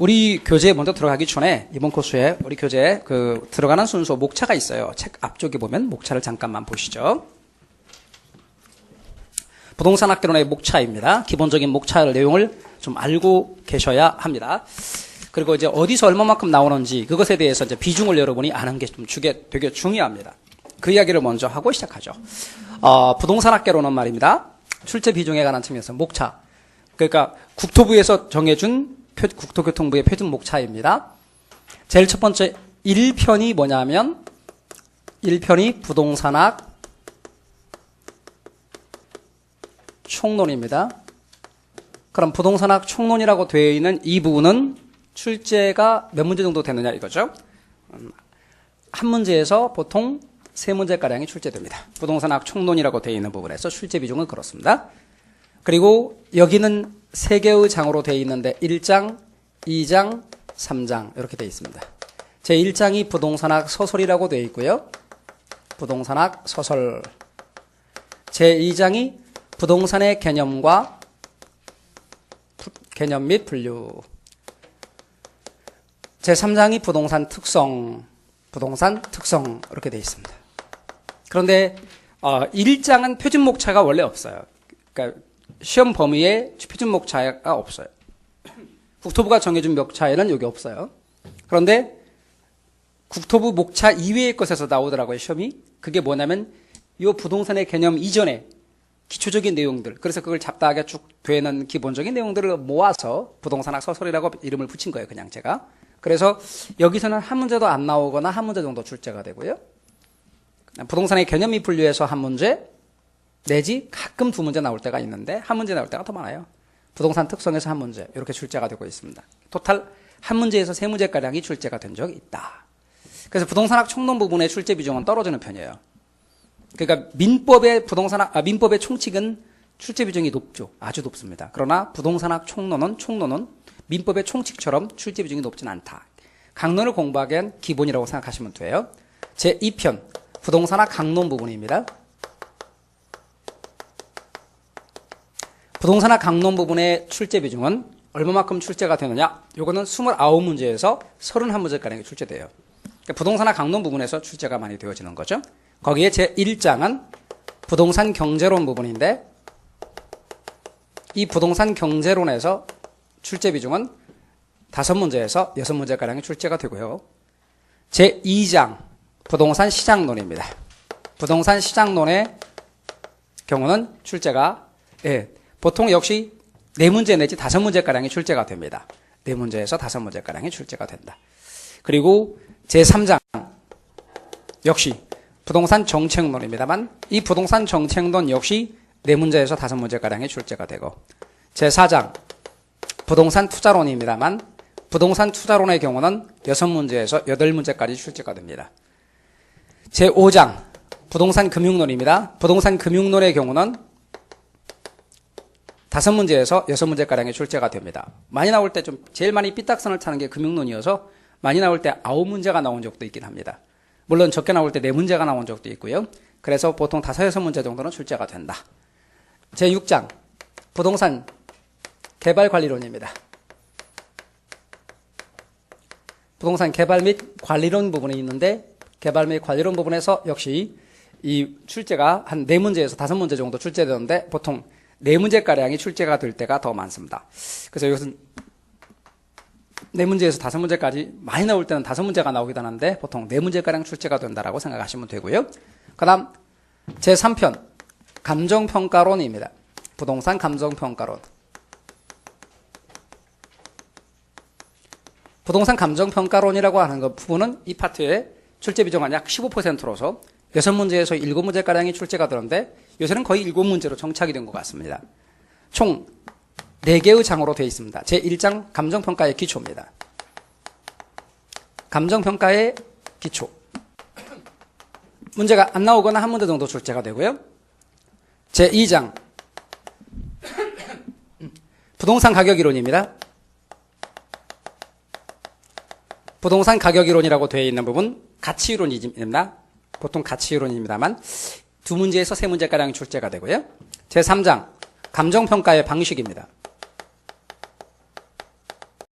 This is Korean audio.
우리 교재에 먼저 들어가기 전에 이번 코스에 우리 교재에 들어가는 순서 목차가 있어요. 책 앞쪽에 보면 목차를 잠깐만 보시죠. 부동산 학개론의 목차입니다. 기본적인 목차 내용을 좀 알고 계셔야 합니다. 그리고 이제 어디서 얼마만큼 나오는지 그것에 대해서 이제 비중을 여러분이 아는 게 좀 되게 중요합니다. 그 이야기를 먼저 하고 시작하죠. 부동산 학개론은 말입니다. 출제 비중에 관한 측면에서 목차. 그러니까 국토부에서 정해준 국토교통부의 표준 목차입니다. 제일 첫 번째 1편이 뭐냐면 1편이 부동산학 총론입니다. 그럼 부동산학 총론이라고 되어 있는 이 부분은 출제가 몇 문제 정도 되느냐 이거죠. 한 문제에서 보통 3문제가량이 출제됩니다. 부동산학 총론이라고 되어 있는 부분에서 출제 비중은 그렇습니다. 그리고 여기는 3개의 장으로 되어 있는데 1장, 2장, 3장 이렇게 되어 있습니다. 제1장이 부동산학 서설이라고 되어 있고요. 부동산학 서설. 제2장이 부동산의 개념 및 분류. 제3장이 부동산 특성 이렇게 되어 있습니다. 그런데 1장은 표준 목차가 원래 없어요. 그러니까 시험 범위에 표준 목차가 없어요. 국토부가 정해준 목차에는 여기 없어요. 그런데 국토부 목차 이외의 것에서 나오더라고요, 시험이. 그게 뭐냐면 이 부동산의 개념 이전에 기초적인 내용들, 그래서 그걸 잡다하게 쭉 되는 기본적인 내용들을 모아서 부동산학 서설이라고 이름을 붙인 거예요, 그냥 제가. 그래서 여기서는 한 문제도 안 나오거나 한 문제 정도 출제가 되고요. 부동산의 개념이 분류해서 한 문제 내지 가끔 2문제 나올 때가 있는데 한 문제 나올 때가 더 많아요. 부동산 특성에서 한 문제 이렇게 출제가 되고 있습니다. 토탈 한 문제에서 3문제가량이 출제가 된 적이 있다. 그래서 부동산학 총론 부분의 출제 비중은 떨어지는 편이에요. 그러니까 민법의 총칙은 출제 비중이 높죠. 아주 높습니다. 그러나 부동산학 총론은 민법의 총칙처럼 출제 비중이 높지는 않다. 강론을 공부하기엔 기본이라고 생각하시면 돼요. 제2편 부동산학 강론 부분입니다. 부동산학 강론 부분의 출제 비중은 얼마만큼 출제가 되느냐? 요거는 29문제에서 31문제가량이 출제돼요. 그러니까 부동산학 강론 부분에서 출제가 많이 되어지는 거죠. 거기에 제1장은 부동산 경제론 부분인데 이 부동산 경제론에서 출제 비중은 5문제에서 6문제가량이 출제가 되고요. 제2장 부동산 시장론입니다. 부동산 시장론의 경우는 출제가 보통 역시 4문제 내지 5문제가량이 출제가 됩니다. 4문제에서 5문제가량이 출제가 된다. 그리고 제3장 역시 부동산 정책론입니다만 이 부동산 정책론 역시 4문제에서 5문제가량이 출제가 되고 제4장 부동산 투자론입니다만 부동산 투자론의 경우는 6문제에서 8문제까지 출제가 됩니다. 제5장 부동산 금융론입니다. 부동산 금융론의 경우는 5문제에서 6문제가량이 출제가 됩니다. 많이 나올 때 제일 많이 삐딱선을 타는 게 금융론이어서 많이 나올 때 9문제가 나온 적도 있긴 합니다. 물론 적게 나올 때 4문제가 나온 적도 있고요. 그래서 보통 5, 6문제 정도는 출제가 된다. 제6장 부동산 개발관리론입니다. 부동산 개발 및 관리론 부분이 있는데 개발 및 관리론 부분에서 역시 이 출제가 한 4문제에서 5문제 정도 출제되는데 보통 4문제가량이 출제가 될 때가 더 많습니다. 그래서 이것은 4문제에서 5문제까지 많이 나올 때는 5문제가 나오기도 하는데 보통 4문제가량 출제가 된다라고 생각하시면 되고요. 그 다음 제3편 감정평가론입니다. 부동산 감정평가론. 부동산 감정평가론이라고 하는 그 부분은 이 파트의 출제 비중은 약 15%로서 6문제에서 7문제가량이 출제가 되는데 요새는 거의 7문제로 정착이 된 것 같습니다. 총 4개의 장으로 되어 있습니다. 제1장 감정평가의 기초입니다. 감정평가의 기초. 문제가 안 나오거나 한 문제 정도 출제가 되고요. 제2장 부동산 가격이론입니다. 부동산 가격이론이라고 되어 있는 부분 가치이론입니다. 보통 가치이론입니다만 2문제에서 3문제가량 출제가 되고요. 제3장 감정평가의 방식입니다.